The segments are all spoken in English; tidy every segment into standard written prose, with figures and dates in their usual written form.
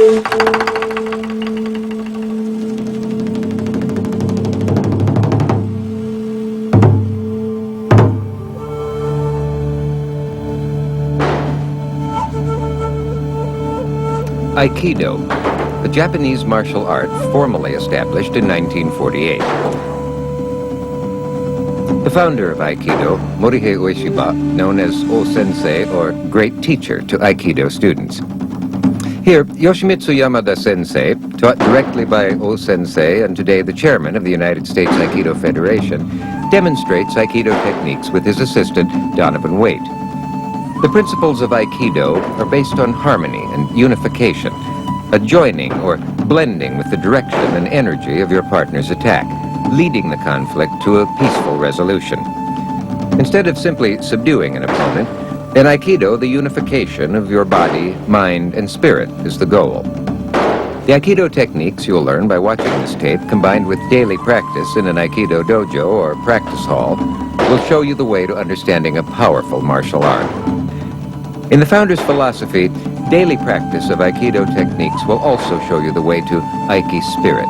Aikido, a Japanese martial art formally established in 1948. The founder of Aikido, Morihei Ueshiba, known as O-sensei, or Great Teacher to Aikido students. Here, Yoshimitsu Yamada Sensei, taught directly by O-sensei and today the chairman of the United States Aikido Federation, demonstrates Aikido techniques with his assistant, Donovan Waite. The principles of Aikido are based on harmony and unification, a joining or blending with the direction and energy of your partner's attack, leading the conflict to a peaceful resolution. Instead of simply subduing an opponent, in Aikido, the unification of your body, mind, and spirit is the goal. The Aikido techniques you'll learn by watching this tape, combined with daily practice in an Aikido dojo or practice hall, will show you the way to understanding a powerful martial art. In the founder's philosophy, daily practice of Aikido techniques will also show you the way to Aiki spirit,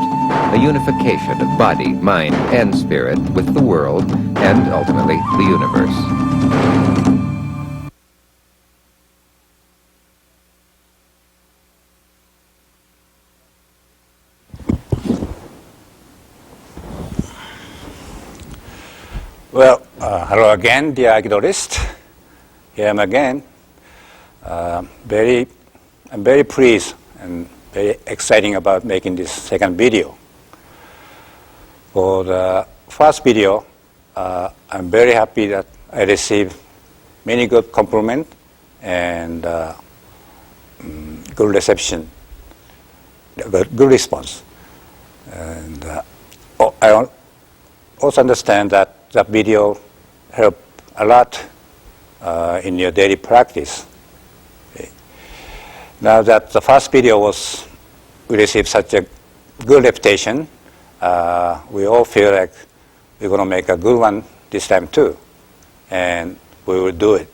a unification of body, mind, and spirit with the world and, ultimately, the universe. Well, hello again, dear Aikidorist. Here I am again. I'm very pleased and very exciting about making this second video. For the first video, I'm very happy that I received many good compliments and good reception, good response. And I also understand that that video helped a lot in your daily practice. Now that the first video we received such a good reputation, we all feel like we're going to make a good one this time too, and we will do it.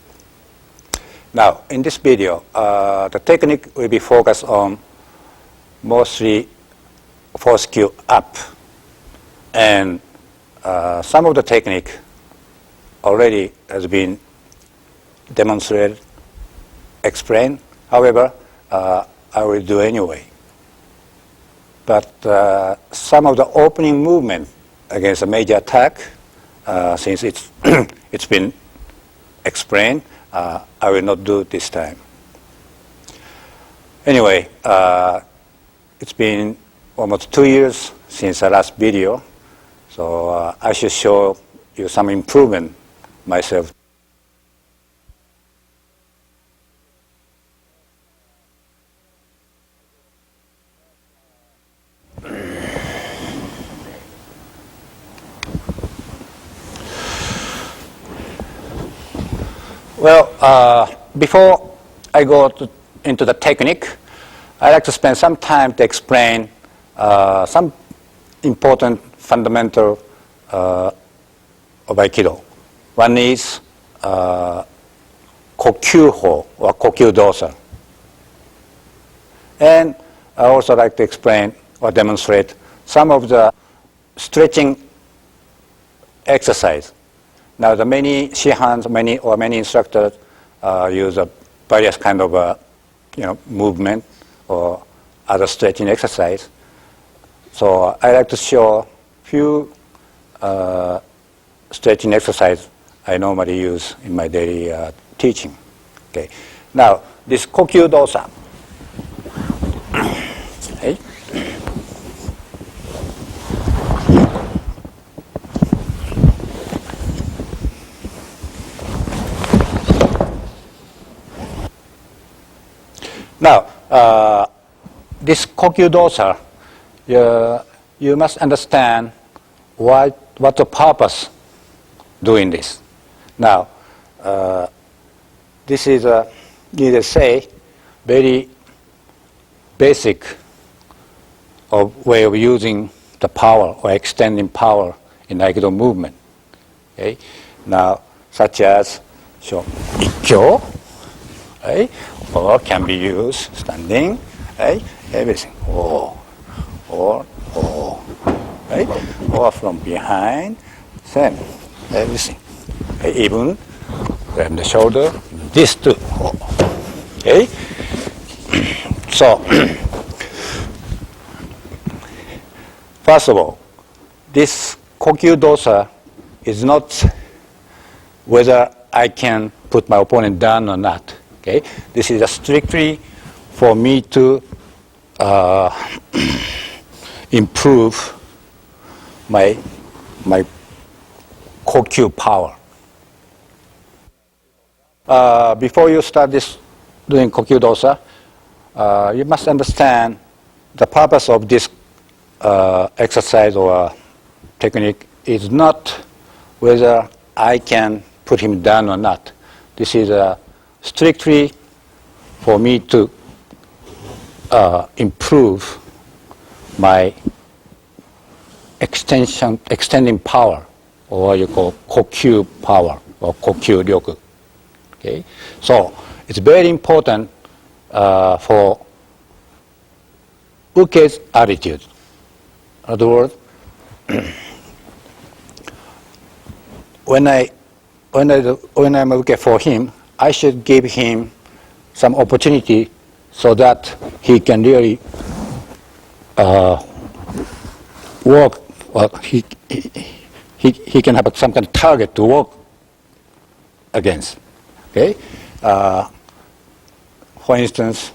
Now, in this video, the technique will be focused on mostly force cue up, and some of the technique already has been demonstrated, explained. However, I will do anyway. But some of the opening movement against a major attack, since it's been explained, I will not do it this time. Anyway, it's been almost 2 years since the last video, so I should show you some improvement myself. Well, before I go into the technique, I'd like to spend some time to explain some important fundamental of Aikido. One is Kokyu ho, or Kokyu dosa. And I also like to explain or demonstrate some of the stretching exercise. Now, the many shihans, many instructors use various kind of movement or other stretching exercise. So I like to show few stretching exercise I normally use in my daily teaching. Okay. Now, this Kokyu dosa. Okay. Now, this Kokyu dosa, you must understand what the purpose doing this. Now, this is needless to say, very basic way of using the power or extending power in Aikido movement. Okay? Now, such as ikkyo, okay? Or can be used standing, right? Everything. Oh, or oh, right? Or from behind, same, everything. Okay? Even grab the shoulder, this too. Oh. Okay? So, first of all, this Kokyu dosa is not whether I can put my opponent down or not. Okay? This is strictly for me to improve my Kokyu power. Before you start doing Kokyu dosa, you must understand the purpose of this exercise or technique is not whether I can put him down or not. This is strictly for me to improve my extending power, or you call Kokyu power or Kokyu ryoku. Okay, so it's very important for uke's attitude. In other words, when I'm uke for him, I should give him some opportunity so that he can really work. Well, he can have some kind of target to work against. Okay. For instance,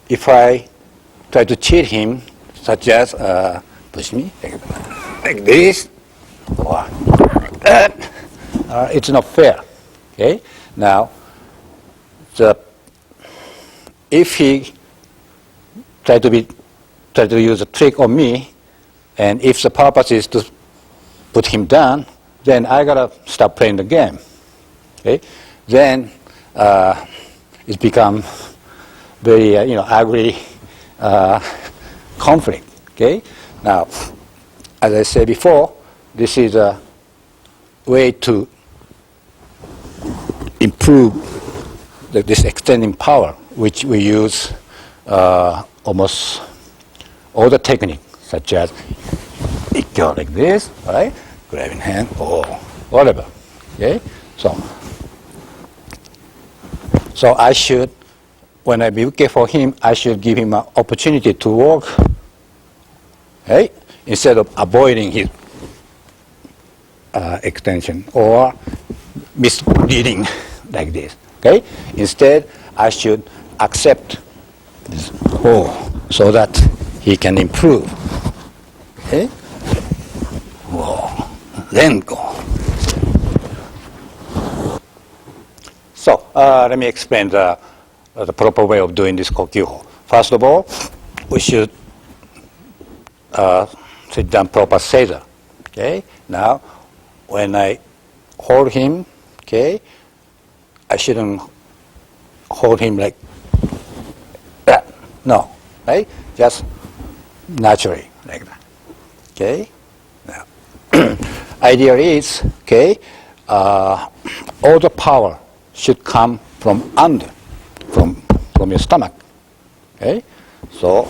if I try to cheat him, such as push me like this, or that, it's not fair. Okay. Now, if he try to use a trick on me, and if the purpose is to put him down, then I gotta stop playing the game. Okay. Then it's become very ugly conflict. Okay. Now, as I said before, this is a way to improve this extending power, which we use almost all the techniques, such as Ikkyo like this, right? Grabbing hand or whatever. Okay. So I should, when I be uke for him, I should give him an opportunity to work, okay, instead of avoiding his extension or misleading like this. Okay? Instead, I should accept this so that he can improve. Okay? Whoa. Then go. So let me explain the proper way of doing this Kokyu. First of all, we should sit down proper seiza. Okay. Now, when I hold him, okay, I shouldn't hold him like that. No, right? Just naturally like that. Okay. Now, idea is, okay, all the power should come from under, from your stomach. Okay. So,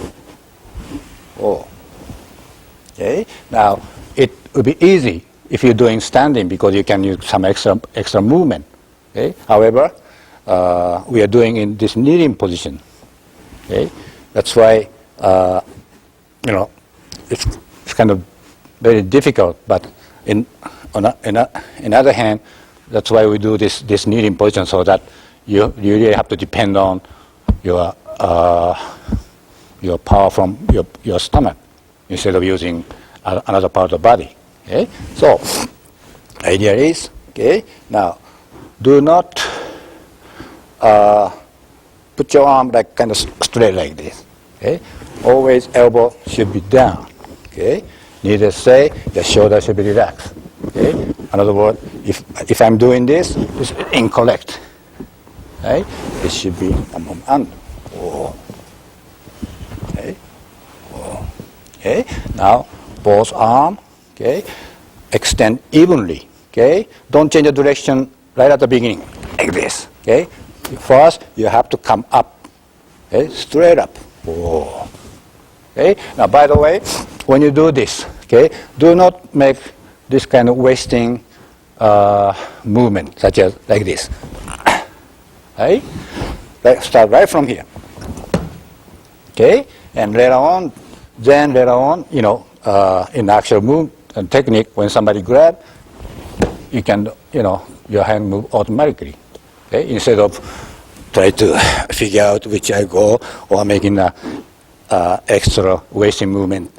okay. Now, it would be easy if you're doing standing because you can use some extra movement. Okay. However, we are doing in this kneeling position. Okay. That's why it's kind of very difficult. But on other hand, that's why we do this kneeling position, so that you really have to depend on your power from your stomach instead of using another part of the body. Okay? So, idea is, okay, now, do not put your arm like kind of straight like this. Okay? Always elbow should be down. Okay? Needless to say, the shoulder should be relaxed. Okay? In other words, if I'm doing this, it's incorrect. Right? It should be from under. Okay? Okay? Now, both arms, okay, extend evenly. Okay? Don't change the direction right at the beginning, like this. Okay? First, you have to come up, okay, straight up. Oh. Okay. Now, by the way, when you do this, okay, do not make this kind of wasting movement, such as like this. Okay. Let's start right from here. Okay, and later on, in actual move and technique, when somebody grab, you can, your hand move automatically. Okay, instead of try to figure out which I go or making a extra wasting movement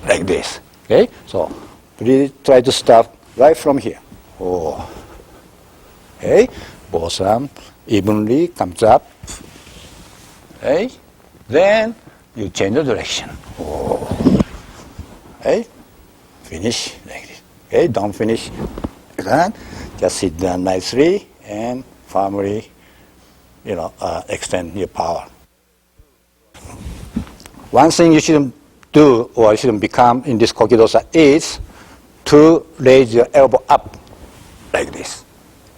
like this. Okay, so really try to start right from here. Oh. Okay, both arms evenly comes up. Okay, then you change the direction. Oh. Okay, finish like this. Okay, don't finish like that. Just sit down nicely and firmly, extend your power. One thing you shouldn't do or you shouldn't become in this Kokyu dosa is to raise your elbow up like this.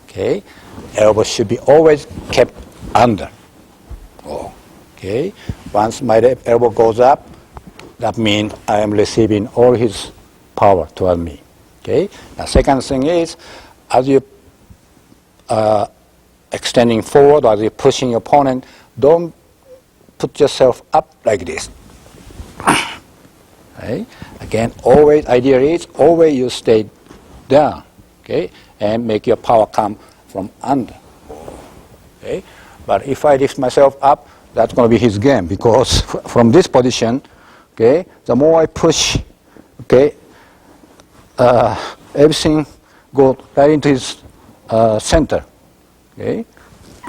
Okay, elbow should be always kept under. Oh. Okay, once my elbow goes up, that means I am receiving all his power toward me. Okay, the second thing is, as you extending forward, as you're pushing your opponent, don't put yourself up like this. Okay? Again, always, idea is always you stay down, okay, and make your power come from under. Okay? But if I lift myself up, that's going to be his game, because from this position, okay, the more I push, okay, everything goes right into his center, okay,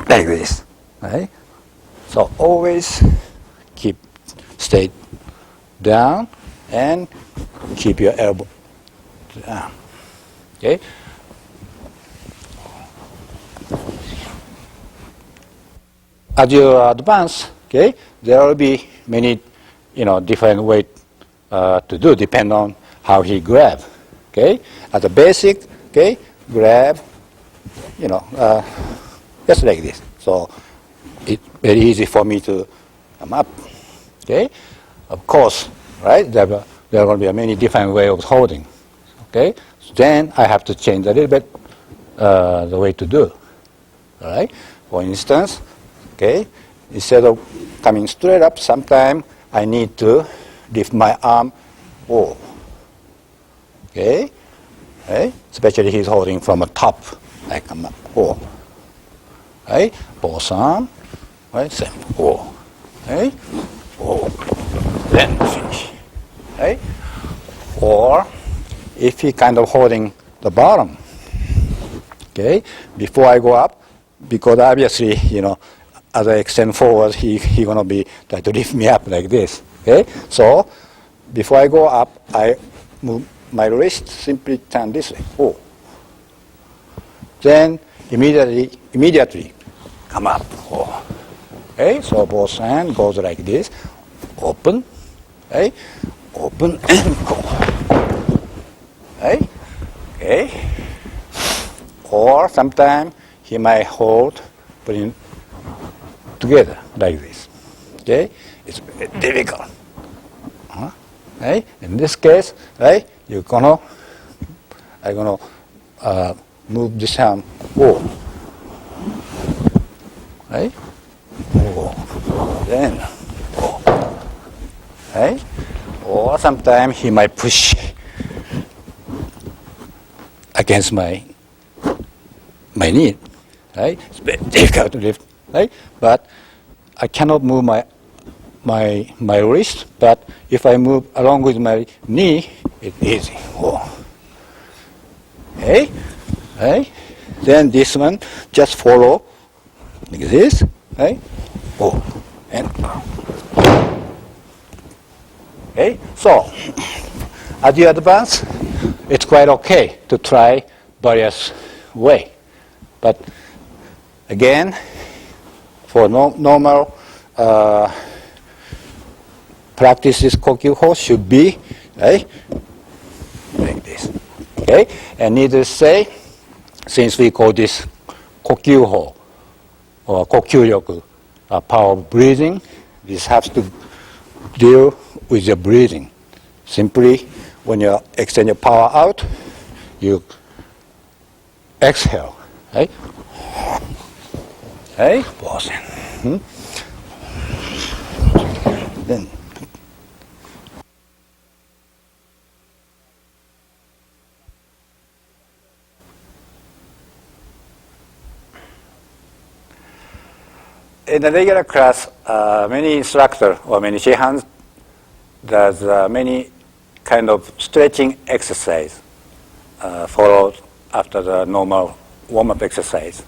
like this, right? So always stay down and keep your elbow down, okay? As you advance, okay, there will be many, different ways to do, depend on how he grab, okay? As a basic, okay, grab, just like this. So it's very easy for me to come up, okay? Of course, right, there are going to be many different ways of holding, okay? So then I have to change a little bit the way to do, all right? For instance, okay, instead of coming straight up, sometimes I need to lift my arm, okay, right? Especially he's holding from the top, I come up, right? Both arms, right, same, right? Then finish, right? Or if he kind of holding the bottom, okay, before I go up, because obviously, as I extend forward, he gonna be try to lift me up like this. Okay, so before I go up, I move my wrist, simply turn this way. Then immediately come up. Okay, so both hands goes like this. Open, okay, open and go. Okay, okay. Or sometimes he might hold, putting together like this. Okay, it's very difficult. Right? In this case, right, I'm gonna move this hand. Right? Then right? Or sometimes he might push against my knee. Right? It's very difficult to lift. Right? But I cannot move my wrist, but if I move along with my knee, it's easy. Okay? Right? Then this one, just follow like this. Right? And okay? So, as you advance, it's quite okay to try various ways. But again, for normal practices, Kokyu should be right, like this. Okay? And needless to say, since we call this Kokyu or Kokyu ryoku, power of breathing, this has to deal with your breathing. Simply, when you extend your power out, you exhale. Right? Right? Pause. Then. In the regular class, many instructors or many shehans does many kind of stretching exercise followed after the normal warm-up exercise.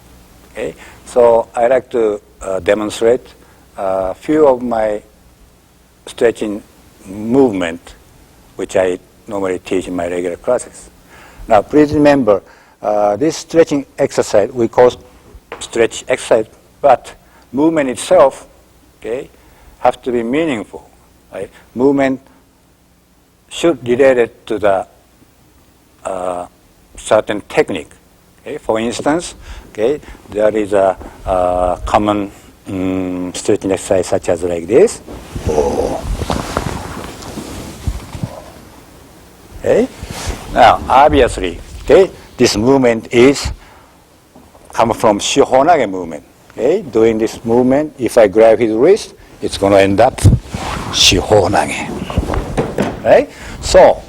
Okay? So I like to demonstrate a few of my stretching movement, which I normally teach in my regular classes. Now, please remember, this stretching exercise we call stretch exercise, but movement itself, okay, have to be meaningful. Right? Movement should relate it to the certain technique. Okay? For instance, okay, there is a common stretching exercise such as like this. Okay? Now, obviously, okay, this movement is come from shihonage movement. Okay? Doing this movement, if I grab his wrist, it's going to end up shihonage. Right? So,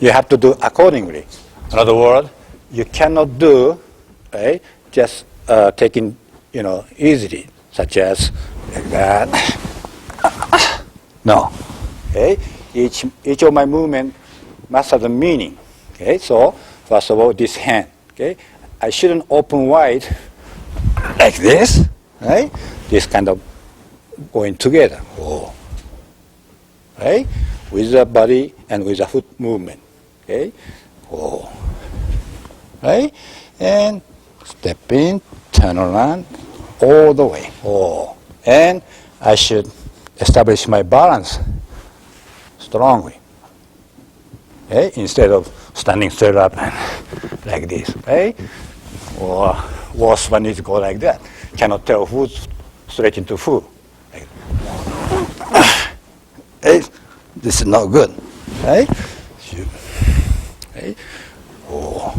you have to do accordingly. In other words, you cannot do, right, just taking, easily, such as like that. No. Okay? Each of my movement must have a meaning. Okay? So, first of all, this hand. Okay? I shouldn't open wide like this. Right? This kind of going together. Oh. Right? With the body and with the foot movement. Okay? Oh. Right? And step in, turn around, all the way. Oh. And I should establish my balance strongly. Okay? Instead of standing straight up and like this. Right? Or worse when it go like that. Cannot tell who's stretching to who. Like, hey, this is not good. Right? Right? Oh.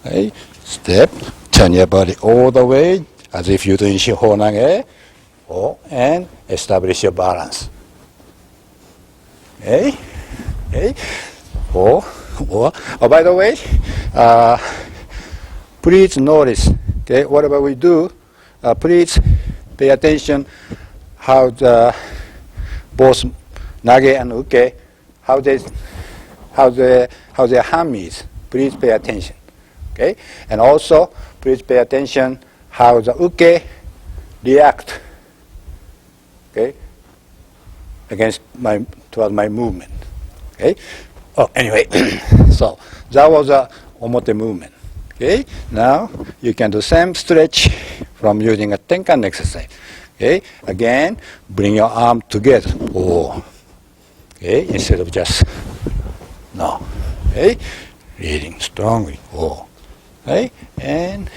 Right? Step, turn your body all the way as if you're doing shihonage. Oh, and establish your balance. Okay? Okay? Oh, by the way, please notice, okay, whatever we do, please pay attention how the both nage and uke, how their hand is. Please pay attention. Okay? And also, please pay attention how the uke react, okay, toward my movement. Okay? Oh, anyway, so that was a omote movement. Okay? Now you can do same stretch from using a tenkan exercise. Okay? Again, bring your arm together. Oh. Okay? Instead of just no. Okay? Reading strongly. Oh. Okay? And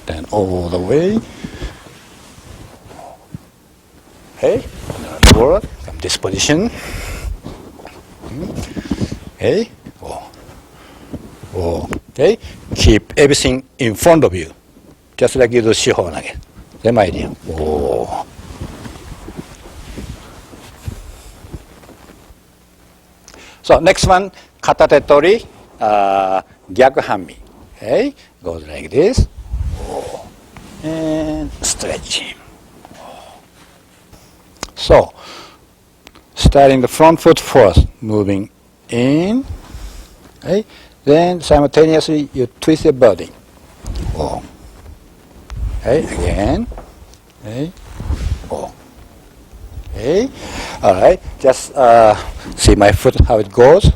then all the way. Okay? Forward from this position. Okay? Oh. Oh. Okay? Keep everything in front of you. Just like you do shihonage. Same idea. Oh. So next one, katatetori, gyaku hanmi. Okay? Goes like this. Oh. And stretching. Oh. So, starting the front foot first, moving in. Okay? Then simultaneously you twist your body. Oh. Okay, again. Okay. Oh. Okay. All right. Just see my foot how it goes.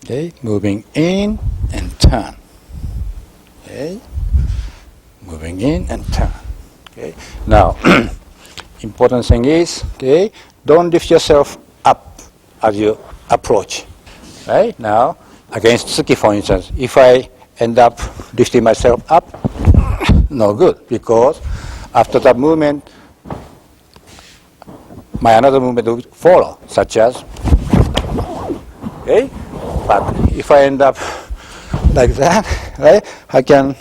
Okay. Moving in and turn. Okay. Moving in and turn. Okay. Now, important thing is, okay, don't lift yourself up as you approach. Right now, against tsuki, for instance, if I end up lifting myself up, no good, because after that movement, my another movement will follow, such as, okay? But if I end up like that, right, I can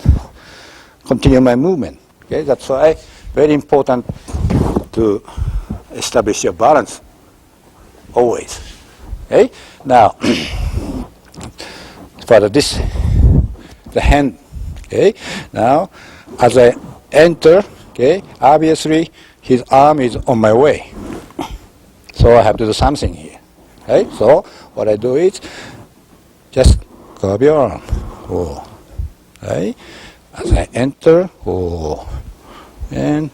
continue my movement. Okay, that's why very important to establish your balance always. Okay, now for the hand. Okay, now as I enter, okay, obviously his arm is on my way, so I have to do something here. Okay, so what I do is just curve your arm. Oh, right. As I enter, oh, and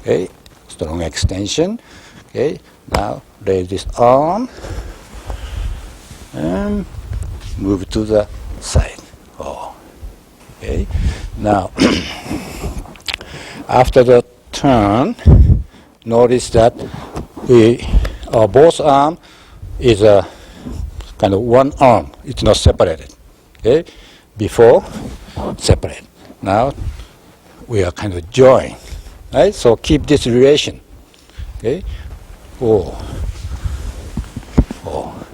okay, strong extension. Okay, now raise this arm and move to the side. Oh, okay. Now after the turn, notice that our both arm is a kind of one arm. It's not separated. Okay, before separate. Now we are kind of joined. Right? So keep this relation. Okay? Oh. Oh.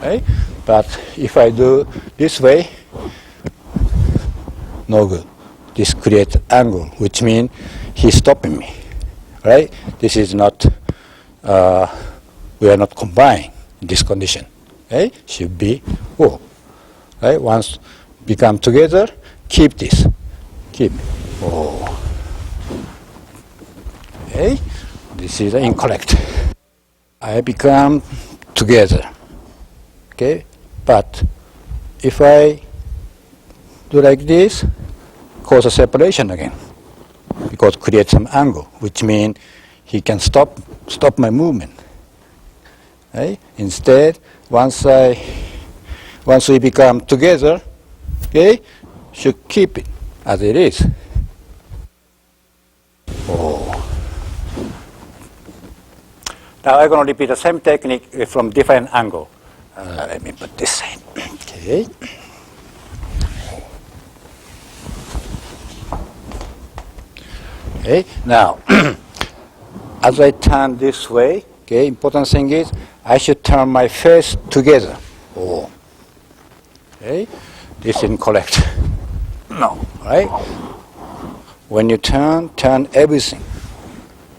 Right? But if I do this way, no good. This creates angle, which means he's stopping me. Right? This is not, we are not combined in this condition. Right? Should be, oh. Right? Once become together, keep this. Keep. Oh. Okay? This is incorrect. I become together. Okay? But if I do like this, cause a separation again. Because create some angle, which means he can stop my movement. Okay? Instead, once we become together, okay, should keep it as it is. Oh. Now I'm going to repeat the same technique from different angle. Let me put this side. Okay. Okay. Now, as I turn this way, okay, important thing is I should turn my face together. Oh. Okay. This is incorrect. No. Right? When you turn everything.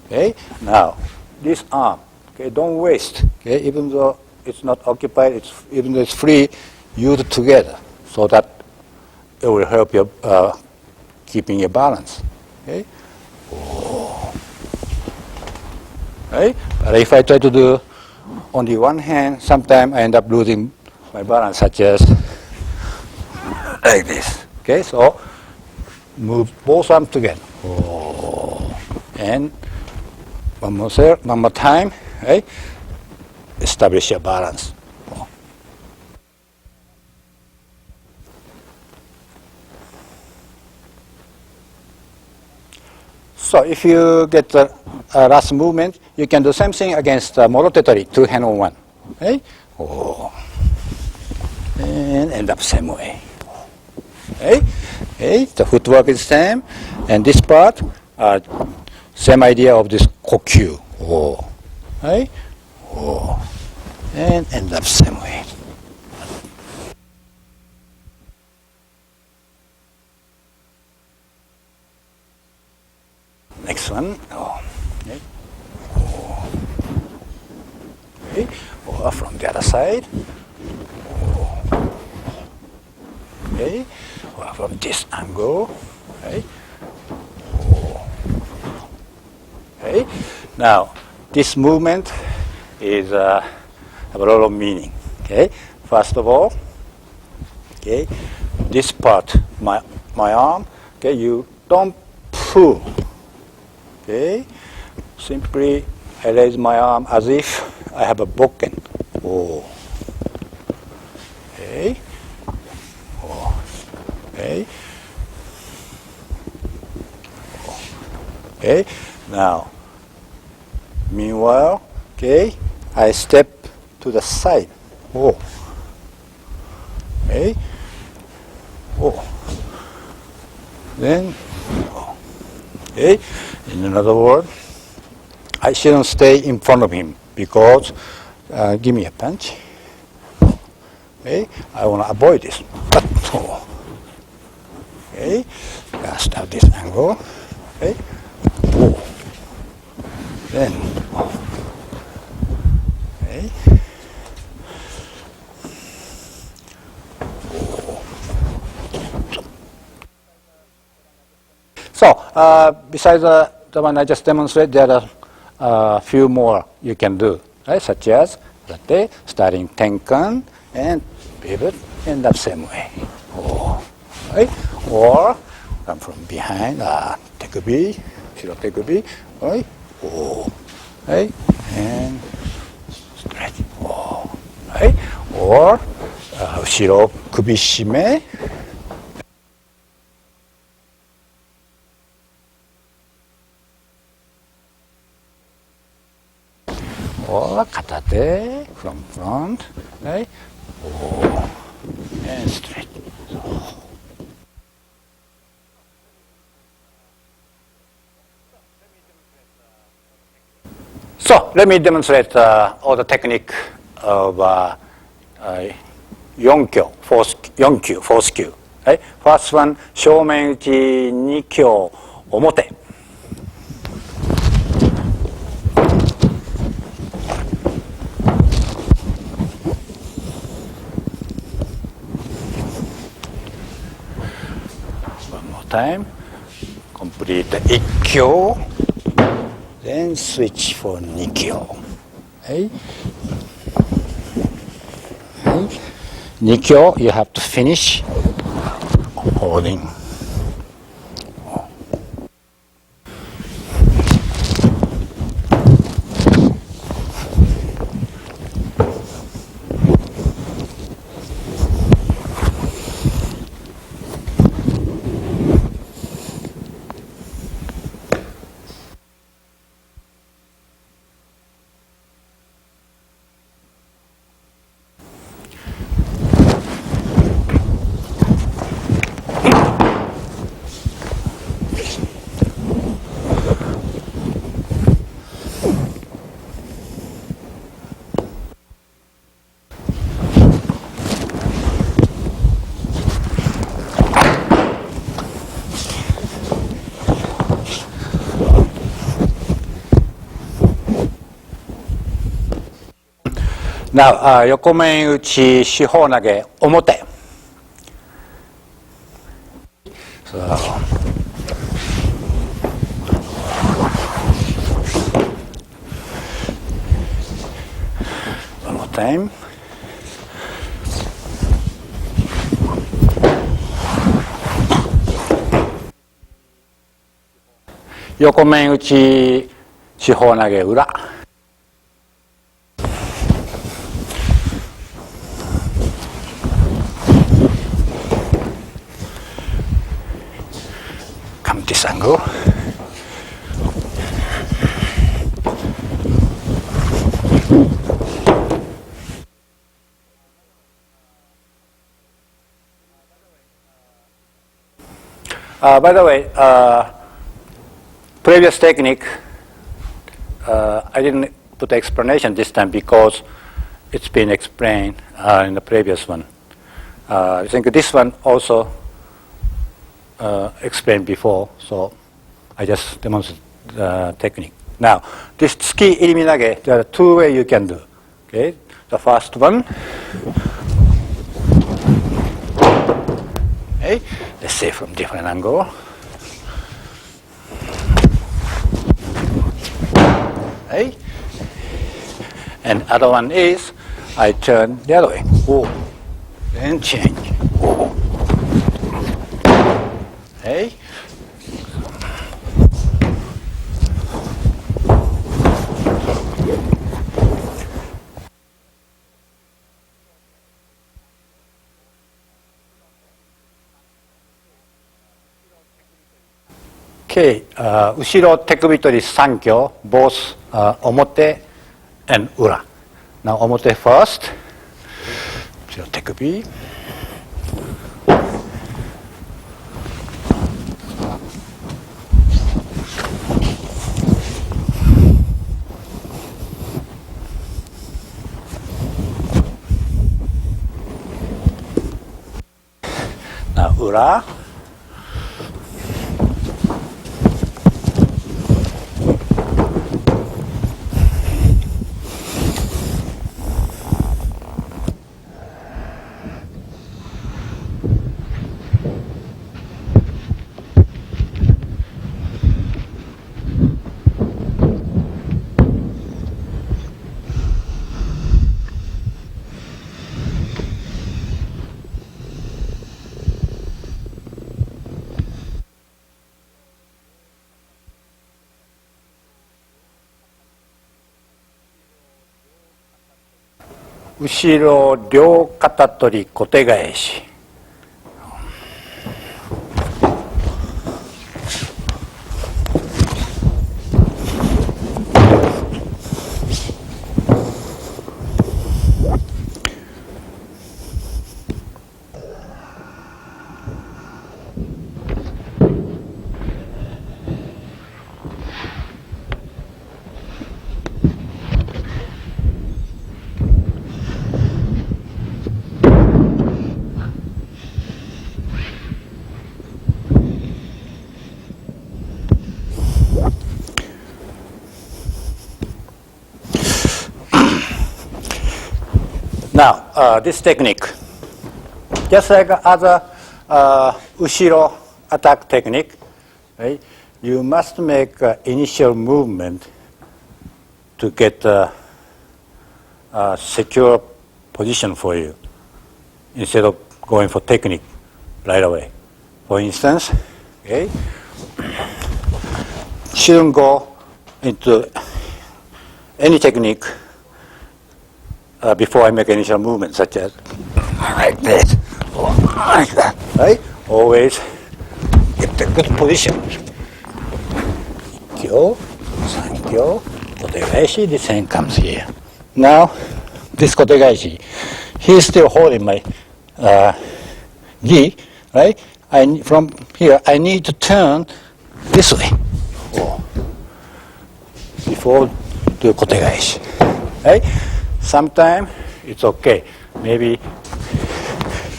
Okay. Now, this arm. Okay. Don't waste. Okay. Even though it's not occupied, even though it's free, use it together so that it will help you keeping your balance. Okay. Oh. Right? But if I try to do only one hand, sometimes I end up losing my balance, such as like this. Okay, so move both arms together. Oh. And one more time. Right? Establish your balance. Oh. So if you get the last movement, you can do the same thing against Morotetori, 2 hand on 1. Okay? Oh. And end up same way. Okay? Okay? The footwork is same, and this part, same idea of this Kokyu. Oh. Okay? Oh. And end up same way. Next one. Oh. Okay. Oh. Okay. Or from the other side. Oh. Okay. Or from this angle. Okay. Oh. Okay. Now, this movement is have a lot of meaning. Okay. First of all, okay, this part, my arm. Okay, you don't pull. Okay, simply I raise my arm as if I have a bokken. Oh. Okay. Oh. Okay. Oh. Okay. Now, meanwhile, okay, I step to the side. Oh. Okay. Oh. Then. Oh. Okay. In another word, I shouldn't stay in front of him because give me a punch. Okay, I want to avoid this. But, okay, start this angle. Okay, then, okay. So, besides the one I just demonstrated, there are a few more you can do, right? Such as starting tenkan and pivot in that same way. Right? Or come from behind, tekubi, shiro tekubi, right? Right? And stretch. Right? Or ushiro kubi shime. Or katate from front, right? And straight. So let me demonstrate all the technique of yonkyo, force kyu. Right? First one, shoumen uchi, nikyo, omote. Time, complete the ikkyo, then switch for nikyo. Okay. Okay. Nikyo, you have to finish holding. Now, 横面打ち、四方投げ、表。So, one more time. Yoko men uchi, 四方投げ、裏。This angle. By the way, previous technique, I didn't put explanation this time because it's been explained in the previous one. I think this one also explained before, so I just demonstrate the technique. Now, this tsuki irimi nage, there are two ways you can do. Okay, the first one. Okay, let's say from different angle. Okay, and other one is I turn the other way. Then change. Okay. Okay, Ushiro Tekubitori sankyo, both omote and ura. Now omote first. Ushiro Tekubi. 裏。後ろ両肩取り小手返し。Now, this technique, just like other Ushiro attack technique, right, you must make initial movement to get a secure position for you instead of going for technique right away. For instance, okay, shouldn't go into any technique before I make initial movement, such as like this, or like that, right? Always get a good position. Sankyo, sankyo, kotegaeshi, this hand comes here. Now, this kotegaeshi, he's still holding my gi, right? From here, I need to turn this way. Before do kotegaeshi, right? Sometimes it's okay. Maybe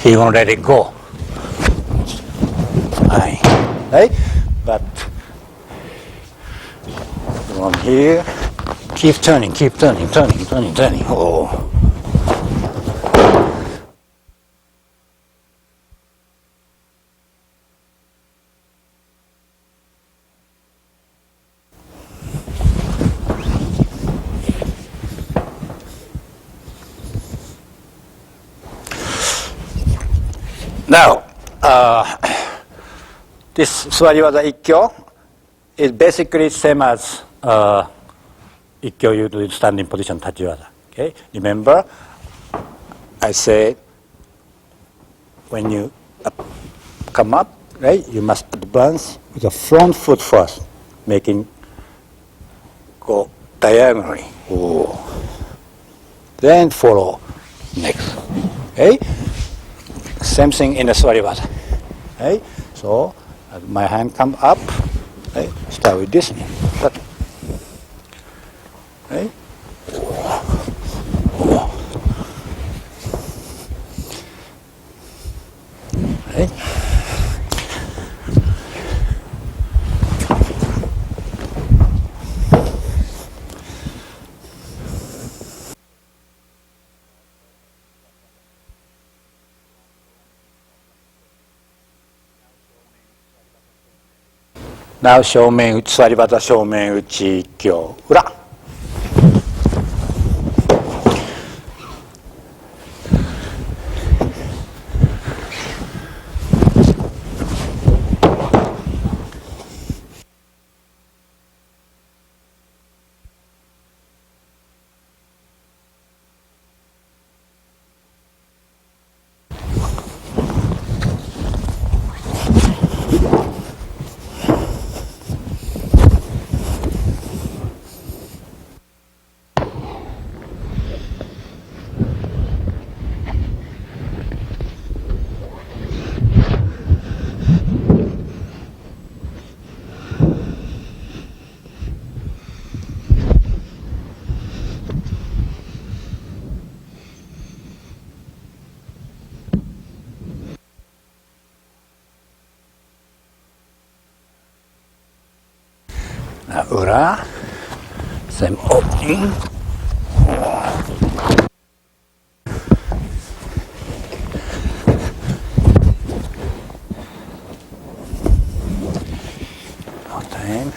he won't let it go. Fine, right? But from here, keep turning. Oh. Now, this Suwari waza ikkyo is basically same as ikkyo you do in standing position tachi waza. Okay, remember, I said when you come up, right, you must advance with the front foot first, making go diagonally. Oh. Then follow next. Okay. Same thing in the Suwari waza. Right? So my hand come up. Right? Start with this. Right? Right? Now, 正面打ち、座り技正面打ち、一挙、裏。裏、same opening. More time.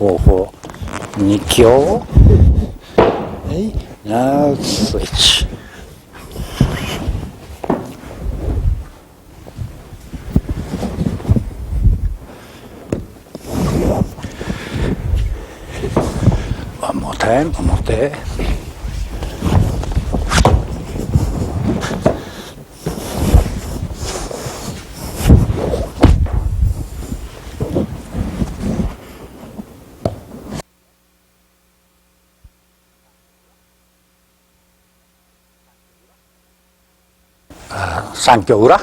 Go for Nikyo. Okay, now switch. One more time, one more day. Sankyo ura.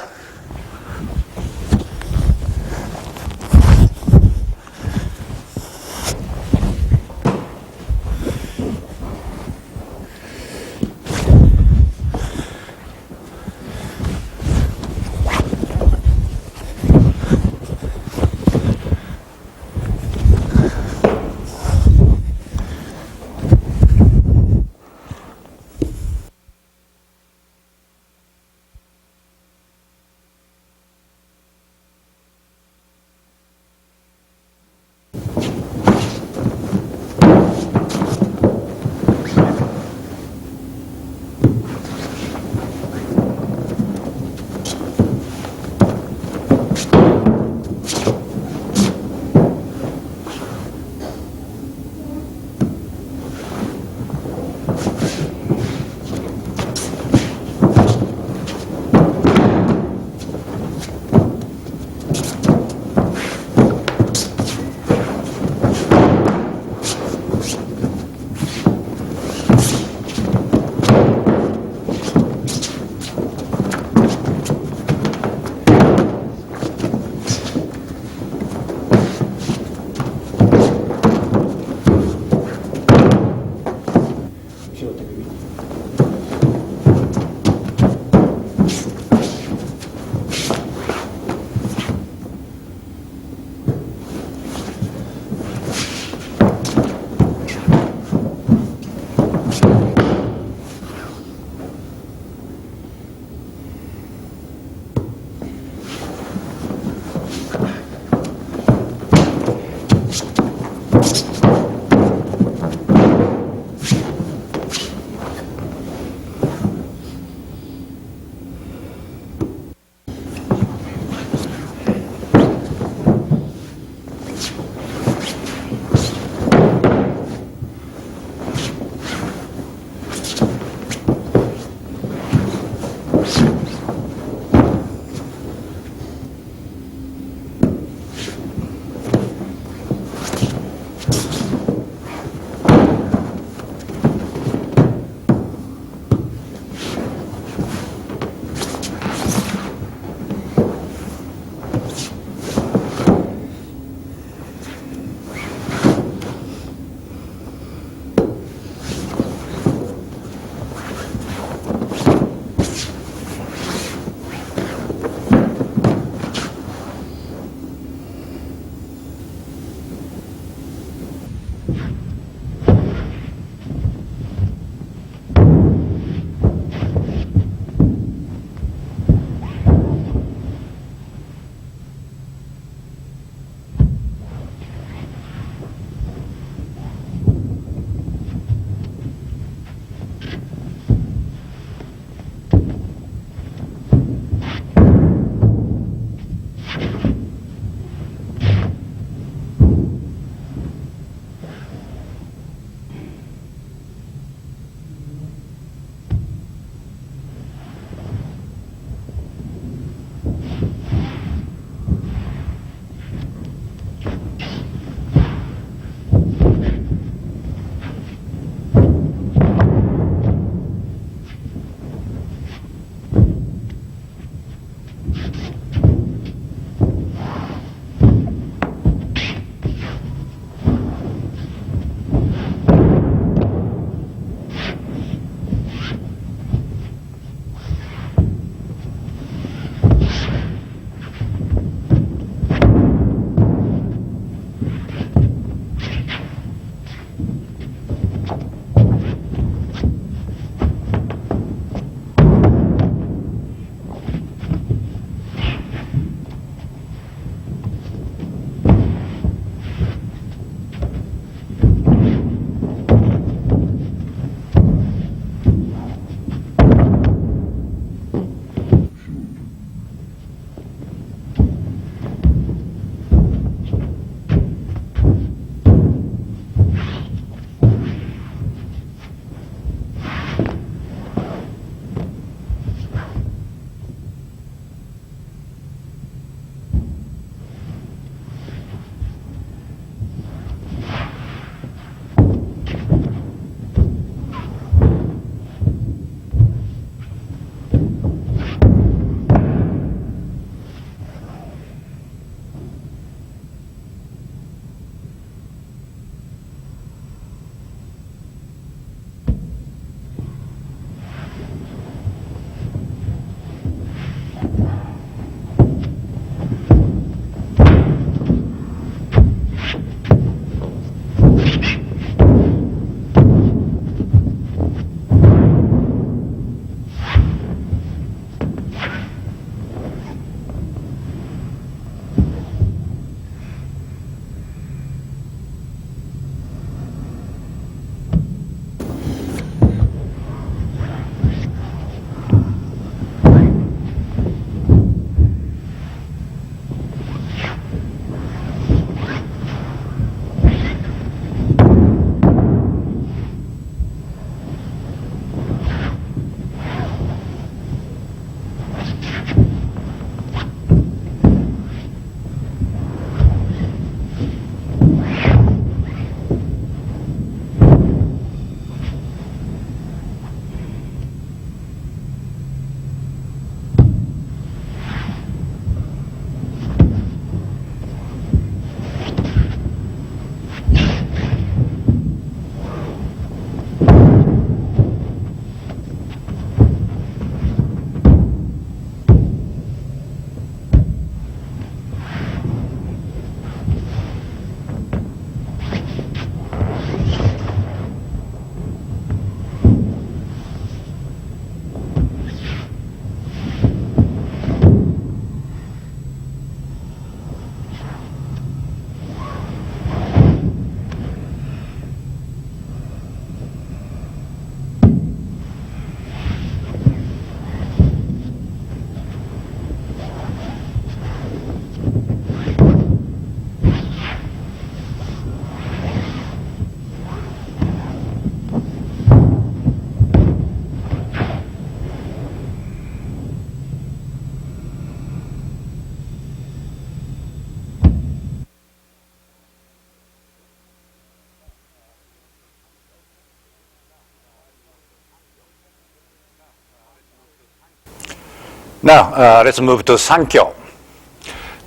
Now, let's move to sankyo.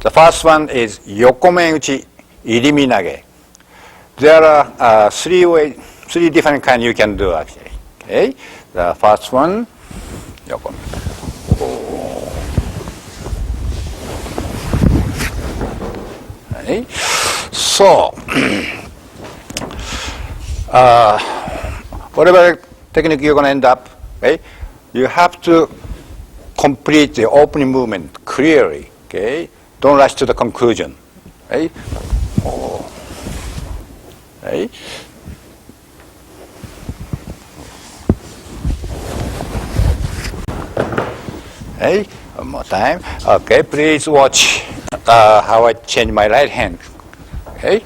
The first one is yokomeuchi irimi nage. There are three different kinds you can do actually. Okay, the first one, yoko. Okay. So, whatever technique you're going to end up, okay, you have to complete the opening movement clearly. Okay, don't rush to the conclusion. Okay. Okay. Okay, one more time. Okay, please watch how I change my right hand. Okay.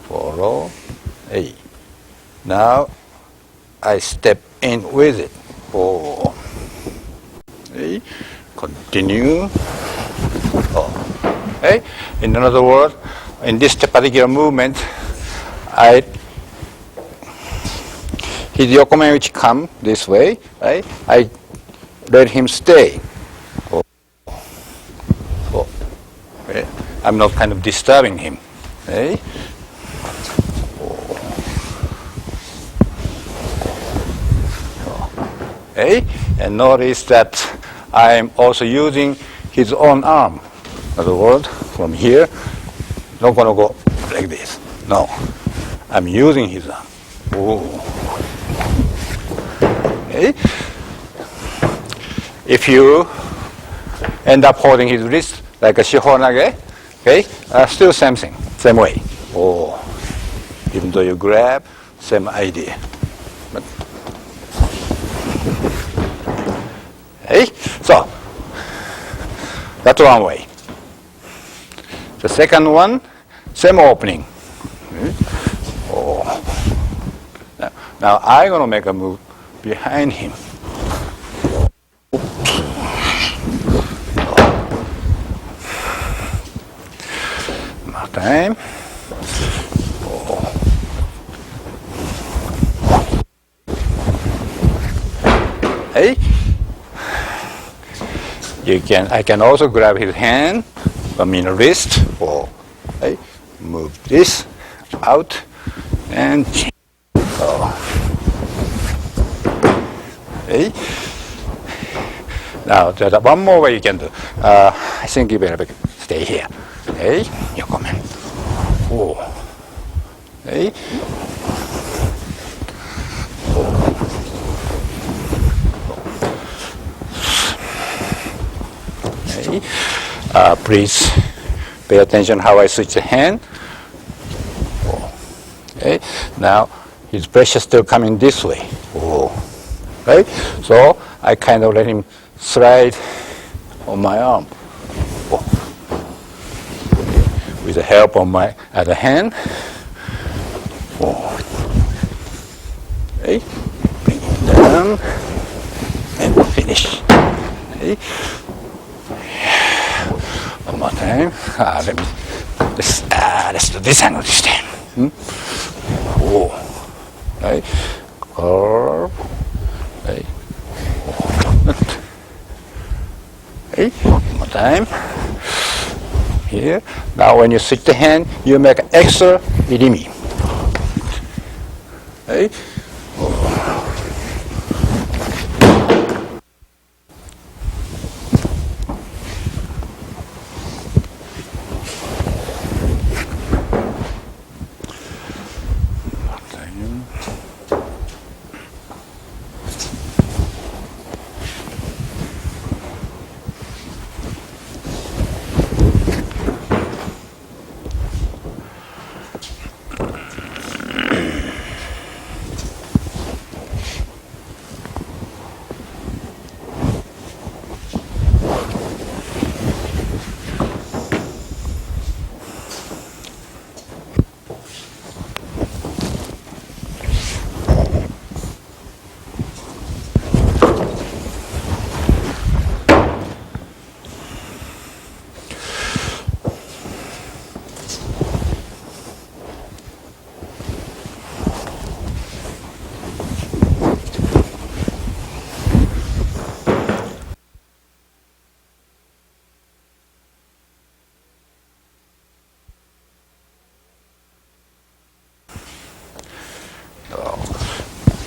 Follow. Hey. Now I step in with it. Okay. Continue. Okay. In another word, in this particular movement, his yokomeuchi come this way, right? I let him stay. Okay. I'm not kind of disturbing him. Okay? Okay? And notice that I'm also using his own arm. In other words, from here, not going to go like this. No. I'm using his arm. Okay? If you end up holding his wrist like a shihonage, okay, still same thing, same way. Even though you grab, same idea. But, okay, so that's one way. The second one, same opening. Okay. Now I'm going to make a move behind him. More time. Hey. I can also grab his hand, wrist, hey, move this out and okay. Now there's one more way you can do. I think you better stay here. Okay, you come in. Okay. Okay. Please pay attention how I switch the hand. Okay. Now his pressure still coming this way. Right? So I kind of let him slide on my arm. With the help of my other hand. Okay. Bring it down and finish. Okay. One more time. Let's do this angle this time. Right. Curve. Okay. Okay. One more time. Here. Now when you switch the hand, you make an extra irimi. Okay.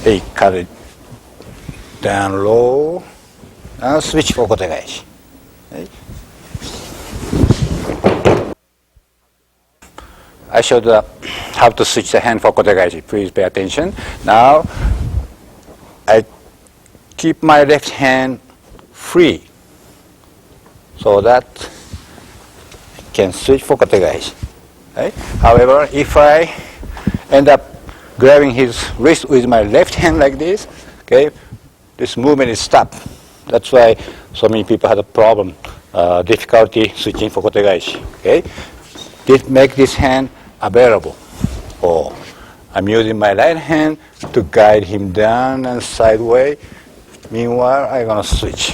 Hey, cut it down low. Now switch for kotegaeshi. Hey. I showed how to switch the hand for kotegaeshi. Please pay attention. Now, I keep my left hand free so that I can switch for kotegaeshi. Right? However, if I end up grabbing his wrist with my left hand like this, okay, this movement is stopped. That's why so many people have a problem, difficulty switching for kotegaeshi. Okay, make this hand available. Or I'm using my right hand to guide him down and sideways. Meanwhile, I'm gonna switch.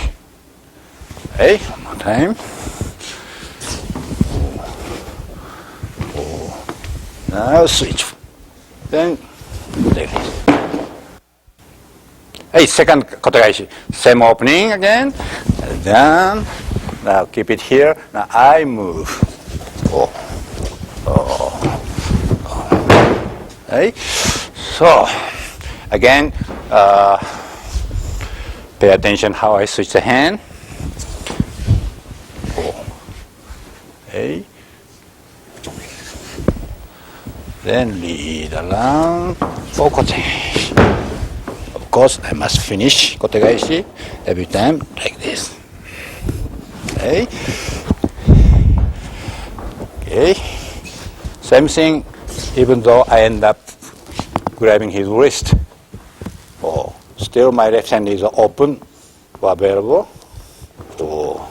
Okay, one more time. Now switch. Then like this. Hey, second kotegaeshi. Same opening again. Down. Now keep it here. Now I move. Oh. Hey. So again, pay attention how I switch the hand. Oh. Hey. Then lead around for kotegaeshi. Of course, I must finish kotegaeshi every time like this. Okay. Okay. Same thing, even though I end up grabbing his wrist. Oh, still my left hand is open or available. Oh.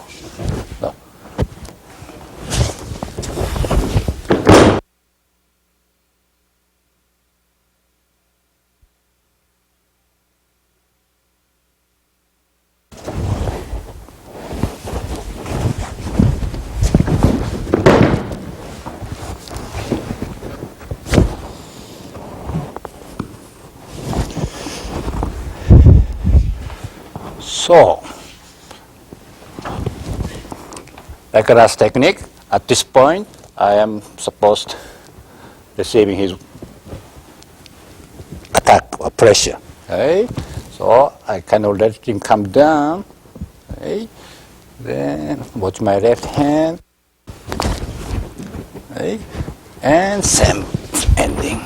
No. So, like last technique, at this point, I am supposed receiving his attack or pressure. Okay? So I kind of let him come down. Okay? Then watch my left hand. Okay? And same ending.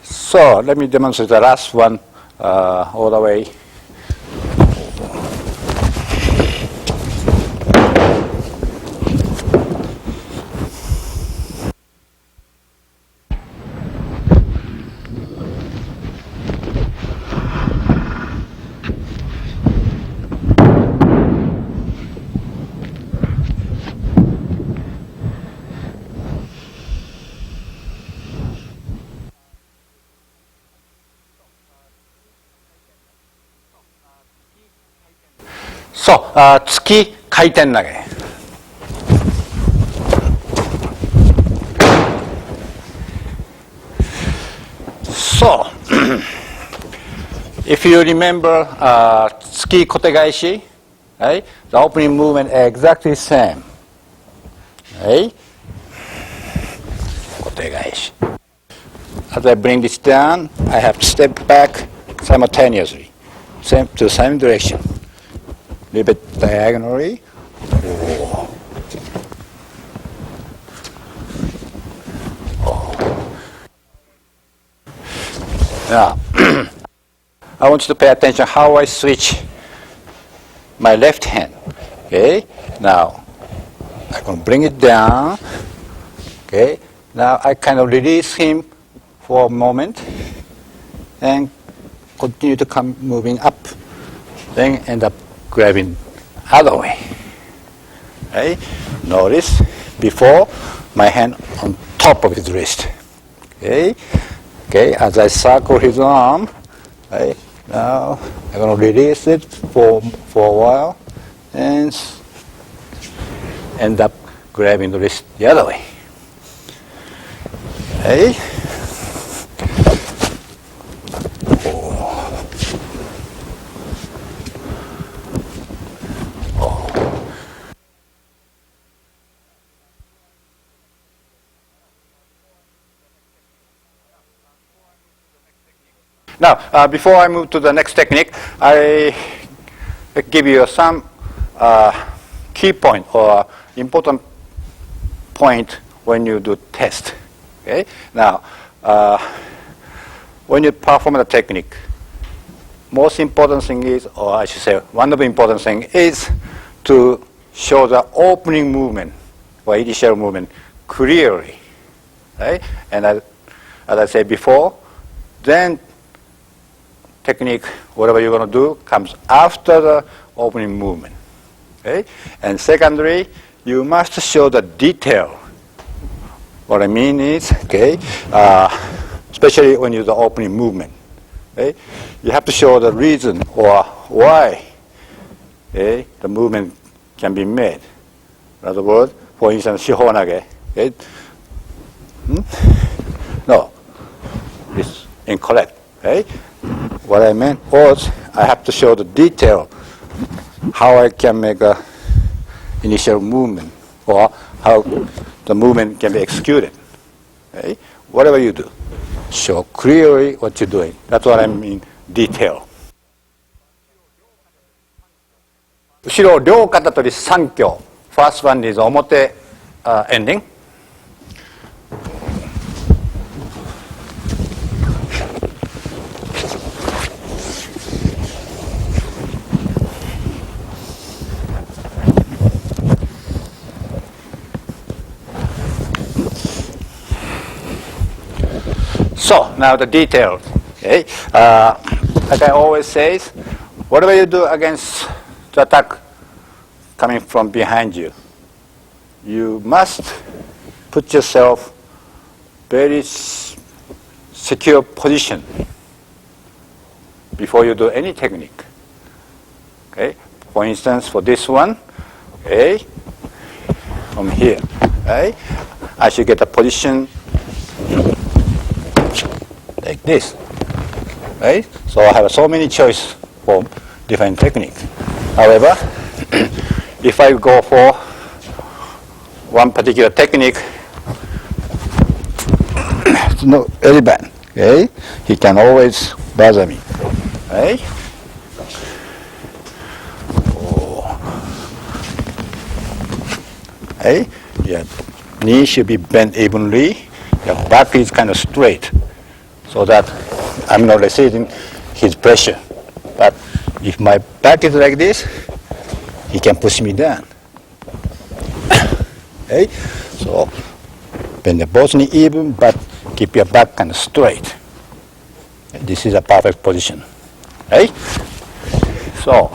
So let me demonstrate the last one all the way. So, 突き回転投げ。So, if you remember 突き小手返し, right? The opening movement is exactly same. Right? 小手返し. As I bring this down, I have to step back simultaneously, same to the same direction. A little bit diagonally. Oh. Oh. Now, I want you to pay attention how I switch my left hand. Okay. Now, I'm going to bring it down. Okay. Now I kind of release him for a moment and continue to come moving up. Then end up grabbing other way. Okay? Notice before my hand on top of his wrist. Okay? Okay, as I circle his arm, okay, now I'm going to release it for a while and end up grabbing the wrist the other way. Okay? Now, before I move to the next technique, I give you some key point or important point when you do test. Okay? Now, when you perform the technique, most important thing is, or I should say, one of the important thing is to show the opening movement or initial movement clearly. Right? And as I said before, then technique, whatever you're going to do, comes after the opening movement. Okay? And secondly, you must show the detail. What I mean is, okay, especially when you do the opening movement, okay, you have to show the reason or why, okay, the movement can be made. In other words, for instance, 시원하게. Okay? No, it's incorrect. Okay? What I meant was I have to show the detail how I can make a initial movement or how the movement can be executed. Okay? Whatever you do, show clearly what you're doing. That's what I mean, detail. Ushiro ryokatatori sankyo. First one is omote ending. So now the details. Okay, like I always say, whatever you do against the attack coming from behind you, you must put yourself very secure position before you do any technique. Okay, for instance, for this one, okay, from here, okay, I should get a position like this, right? So I have so many choices for different techniques. However, if I go for one particular technique, it's not very bad. Okay, he can always bother me, right? Oh. Okay, your knee should be bent evenly. Your back is kind of straight, so that I'm not receiving his pressure. But if my back is like this, he can push me down. Okay? So bend the both knee even, but keep your back kind of straight. This is a perfect position. Okay? So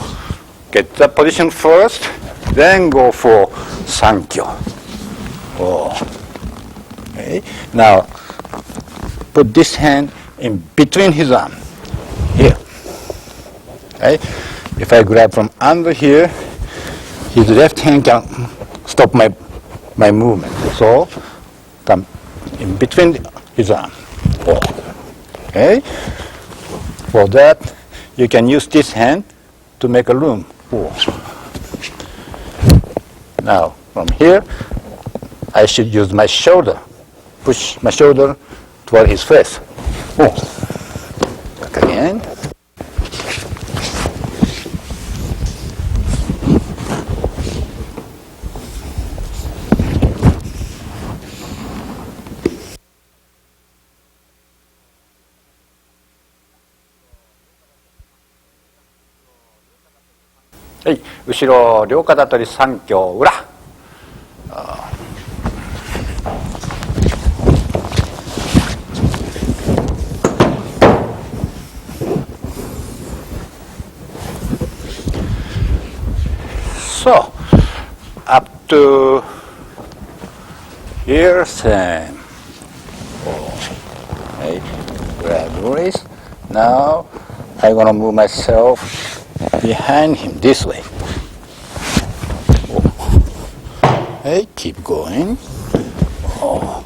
get the position first, then go for sankyo. Oh. Okay? Now put this hand in between his arm, here. Okay? If I grab from under here, his left hand can stop my movement. So come in between his arm. Oh. Okay? For that, you can use this hand to make a room. Oh. Now from here, I should use my shoulder, push my shoulder toward his face. Oh. Back again. Hey, Ushiro ryokatatori sankyo ura. So, up to here, same. Okay, grab release. Now, I'm going to move myself behind him this way. Okay, keep going. Oh.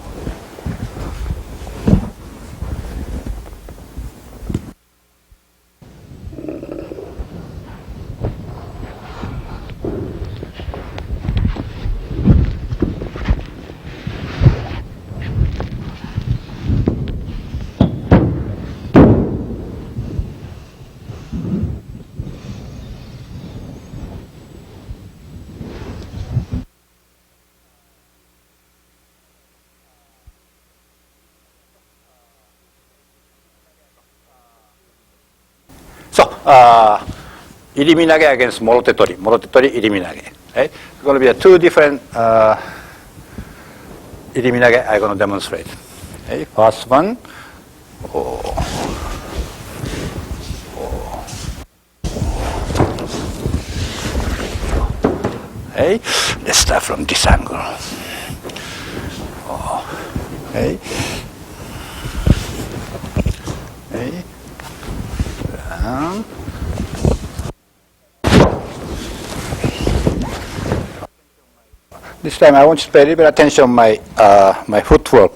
So, Iriminage against Morotetori. Morotetori, Iriminage. Okay? It's going to be two different Iriminage I'm going to demonstrate. Okay? First one. Okay? Let's start from this angle. Okay? Okay? Down. This time I want you to pay a little bit attention on my, my footwork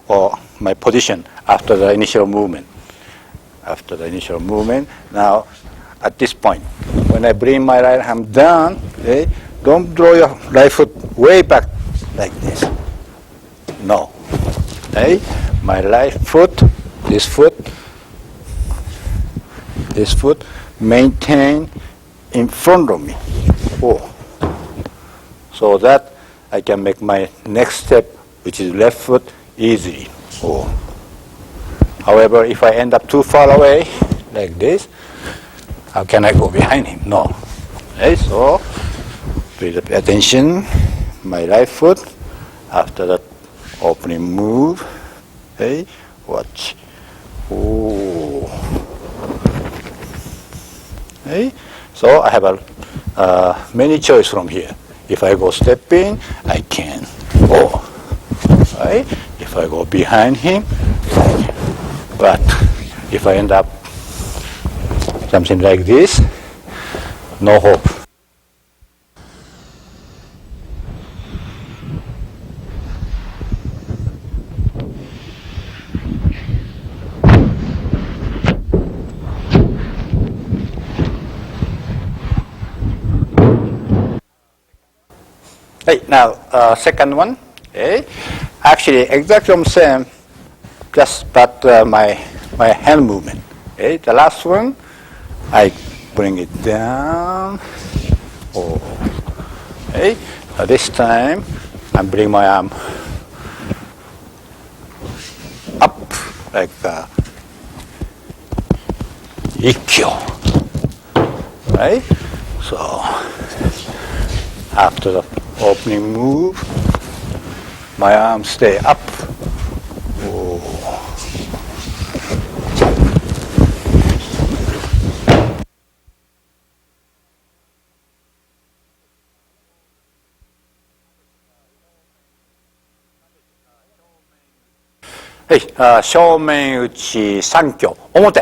or my position after the initial movement. After the initial movement, now at this point, when I bring my right hand down, okay, don't draw your right foot way back like this. No. Okay? My right foot, this foot, maintain in front of me. So that I can make my next step, which is left foot, easily. However, if I end up too far away, like this, how can I go behind him? No. Okay, so please pay attention. My right foot, after that opening move, okay, watch. Okay, so I have many choice from here. If I go step in, I can. Right? If I go behind him, but if I end up something like this, no hope. Hey, now second one. Okay. Actually, exactly the same, just but my hand movement. Okay. The last one, I bring it down. Okay. This time, I bring my arm up like Ikkyo. Right. So after the opening move, my arms stay up. Hey, 正面打ちsankyo表。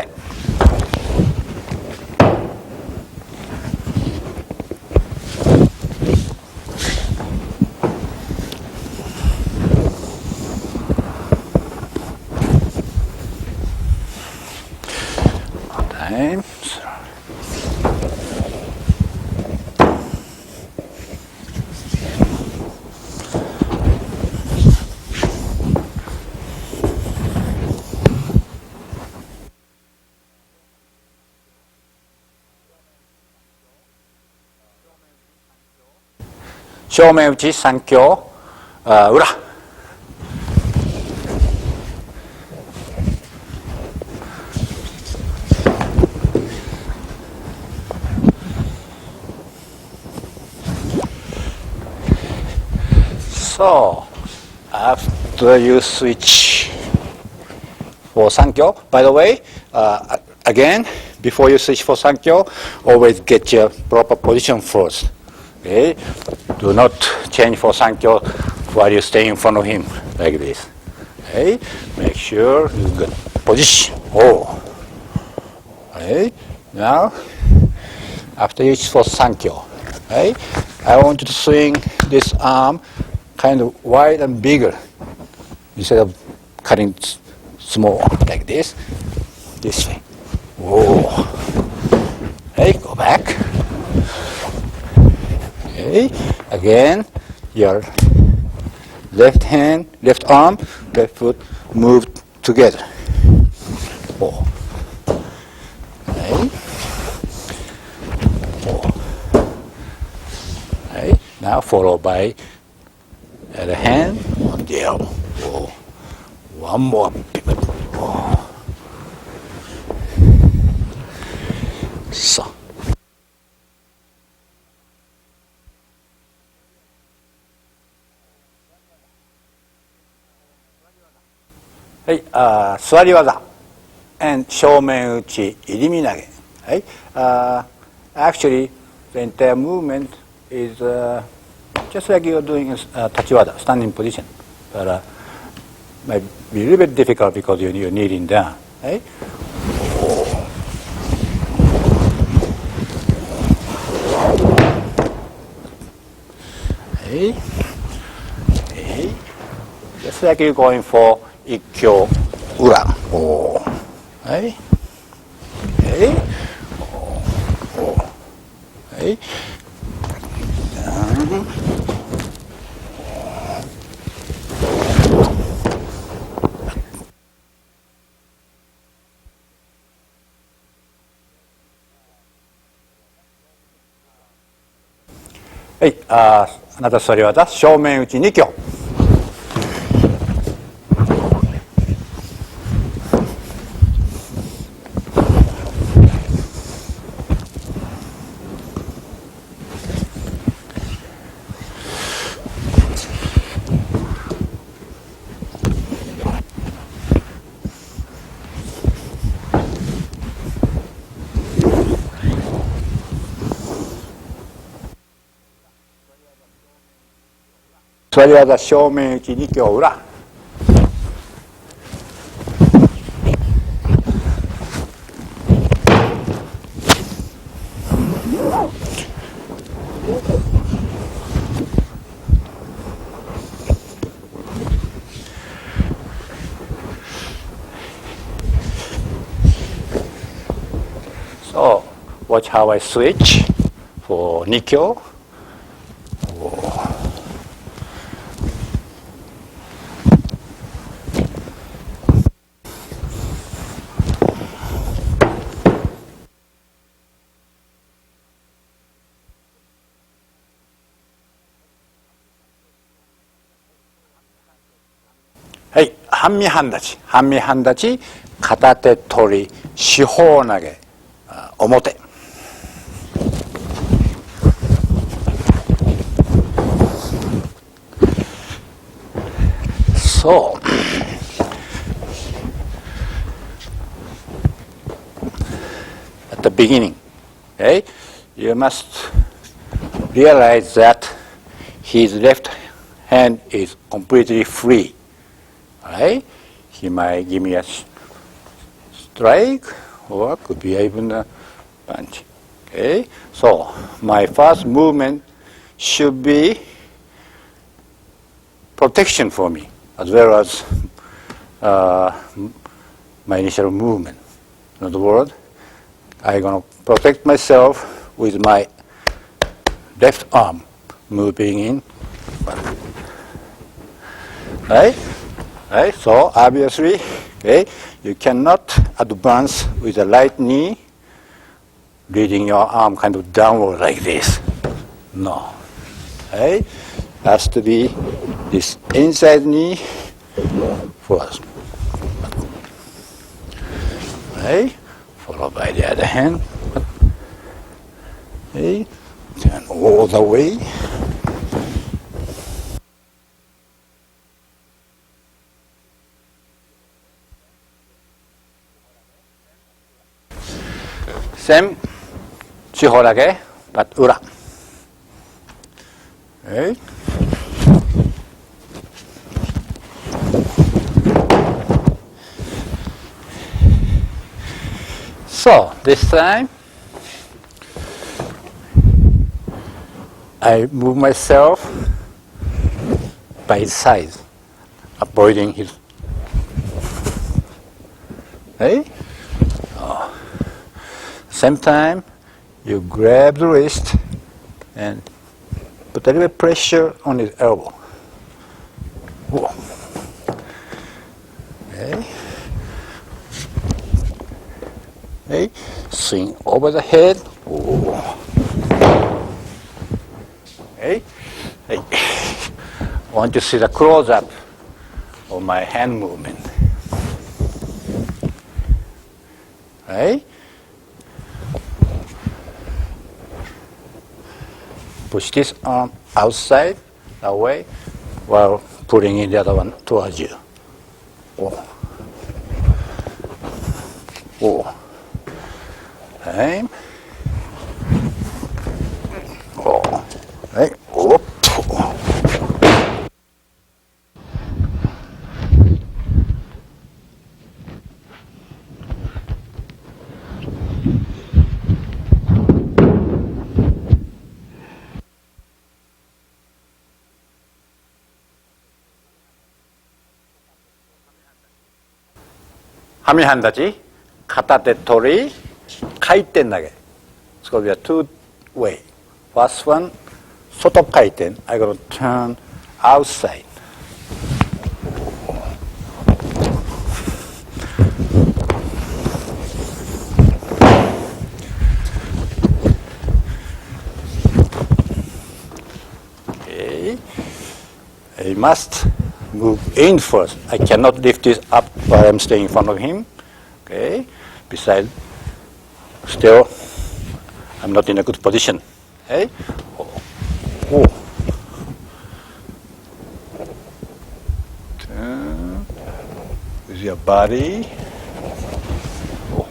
正面打ちsankyo裏。So, after you switch for sankyo, by the way, again, before you switch for sankyo, always get your proper position first. Okay? Do not change for sankyo while you stay in front of him like this. Okay? Make sure you get position. Okay? Now, after you switch for sankyo, okay? I want you to swing this arm kind of wide and bigger instead of cutting small like this way. Okay, go back. Okay, again, your left hand, left arm, left foot move together. Okay. Okay, now followed by the hand on the elbow. One more pivot. はい、座り技 and 正面打ち入り身投げ。はい、actually, the entire movement is just like you're doing tachiwada, standing position. But might be a little bit difficult because you're kneeling down. Right? Hey. Hey. Just like you're going for ikkyo ura. Oh. Hey. Hey. Oh. Hey. Down.はい、あなた座り技、正面打ち2強。座り技正面打ち2強裏。So, watch how I switch for 2強。はい、半身半立ち、半身半立ち、片手取り、四方投げ、表。そう。At the beginning, okay, you must realize that his left hand is completely free. Right? He might give me a strike or could be even a punch. Okay? So my first movement should be protection for me as well as my initial movement. In other words, I'm going to protect myself with my left arm moving in. Right? Right, so obviously, okay, you cannot advance with the right knee, leading your arm kind of downward like this. No. Right? Has to be this inside knee first. Right? Followed by the other hand. Okay? Turn all the way. Same, 四方投げ、but 裏。Okay. So this time, I move myself by his side, avoiding his. Okay. Same time, you grab the wrist and put a little bit pressure on his elbow. Whoa. Okay. Okay. Swing over the head. Whoa. Okay. Hey. I want to see the close-up of my hand movement. Right? Push this arm outside, that way, while putting in the other one towards you. Oh. おはい。おはい。おっと。はみはん立ち、片手取り、回転投げ。It's going to be a two way. First one, 外回転。I'm going to turn outside. Okay. I must move in first. I cannot lift this up while I'm staying in front of him. Okay. Besides, still, I'm not in a good position. Okay. Oh. Turn with your body. Oh.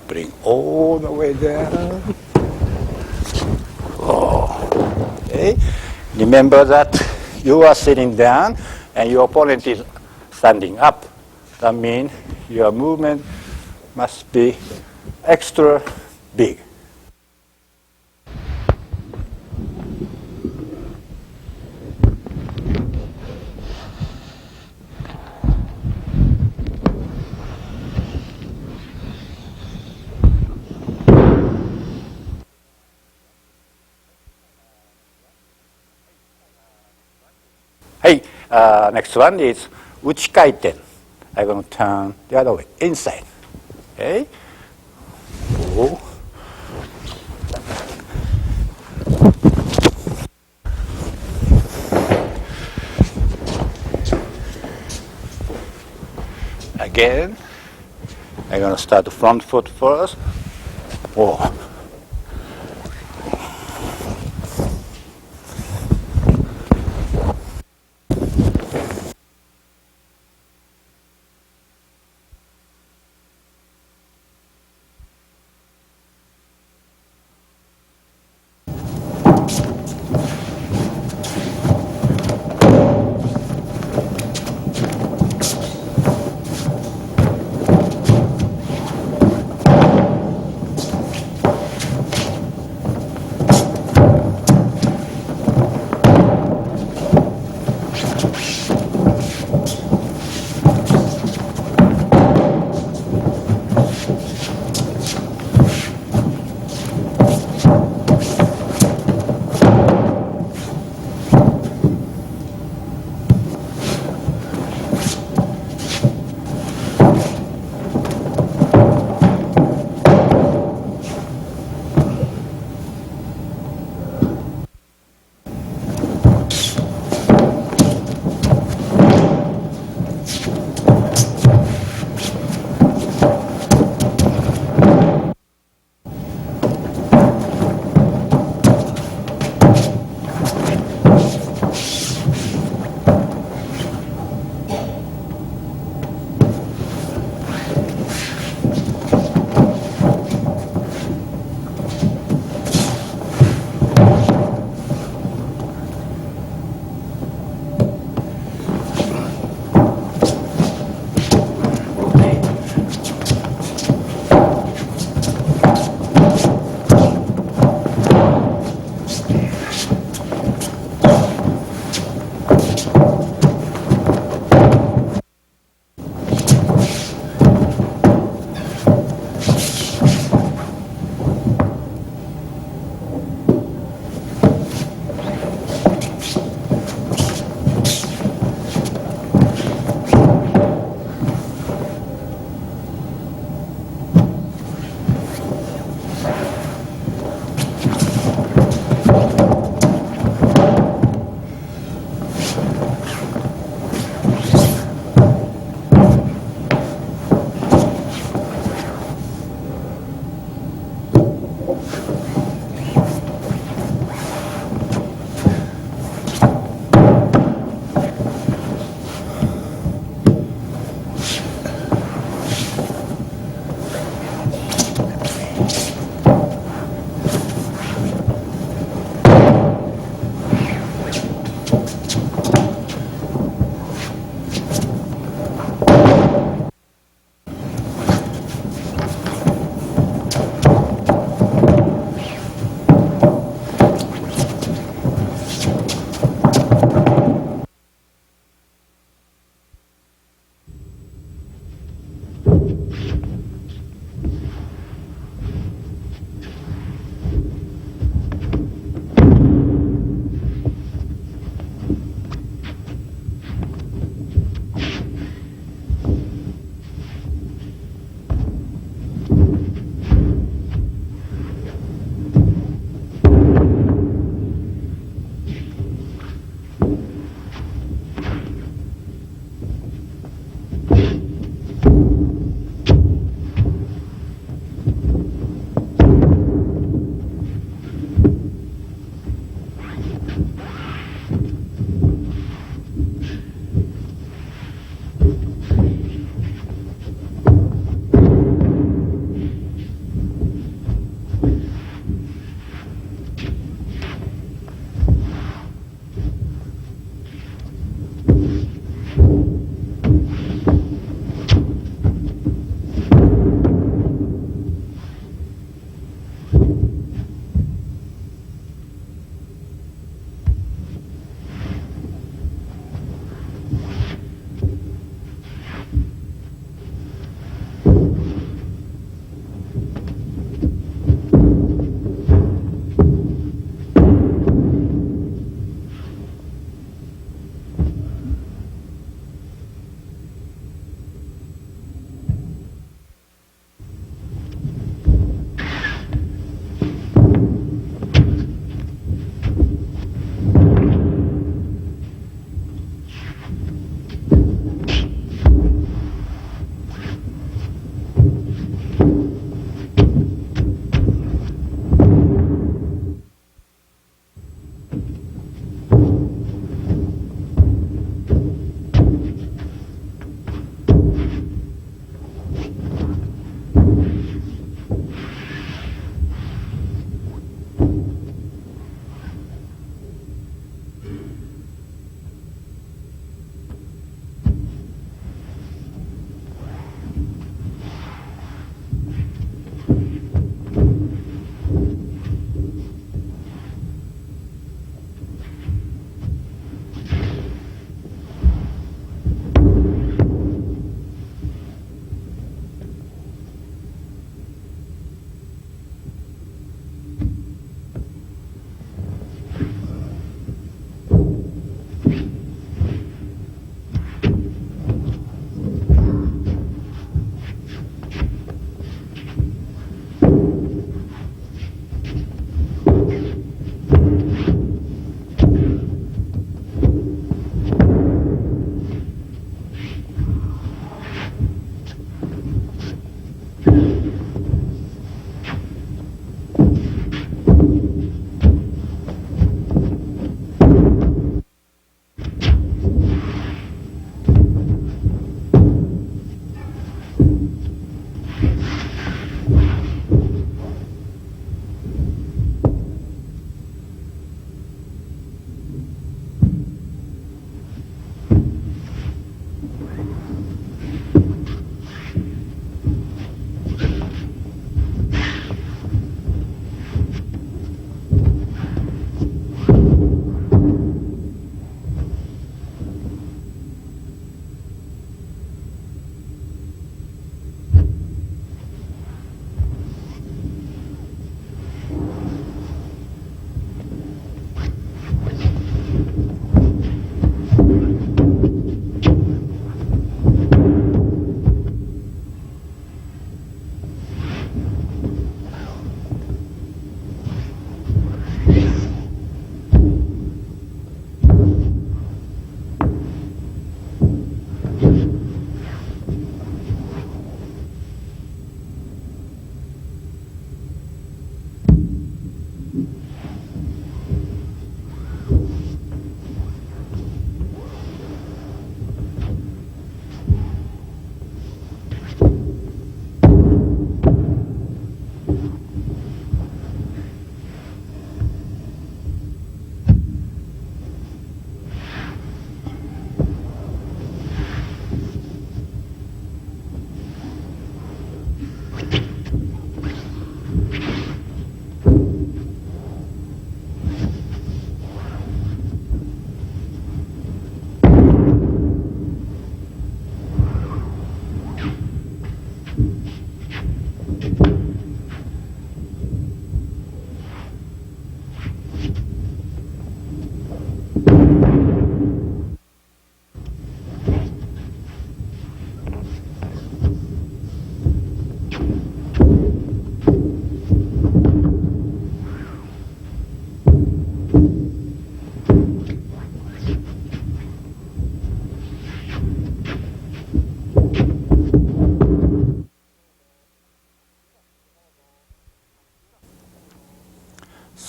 Bring all the way down. Oh. Okay. Remember that you are sitting down and your opponent is standing up. That means your movement must be extra big. Hey, next one is 内回転. I'm going to turn the other way, inside. Okay? Oh. Again, I'm going to start the front foot first. Oh.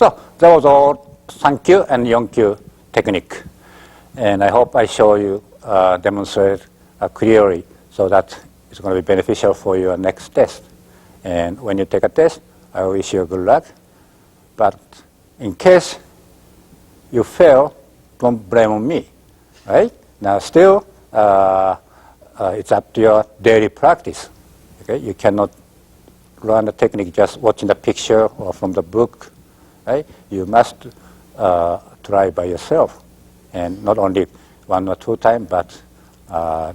So that was all sankyo and yonkyo technique. And I hope I show you, demonstrate clearly so that it's going to be beneficial for your next test. And when you take a test, I wish you good luck. But in case you fail, don't blame on me, right? Now still, it's up to your daily practice. Okay? You cannot learn the technique just watching the picture or from the book, right? You must try by yourself, and not only 1 or 2 times, but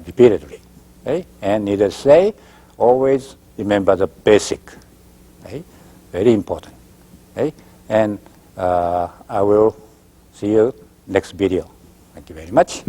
repeatedly. Okay? And needless to say, always remember the basic. Okay? Very important. Okay? And I will see you next video. Thank you very much.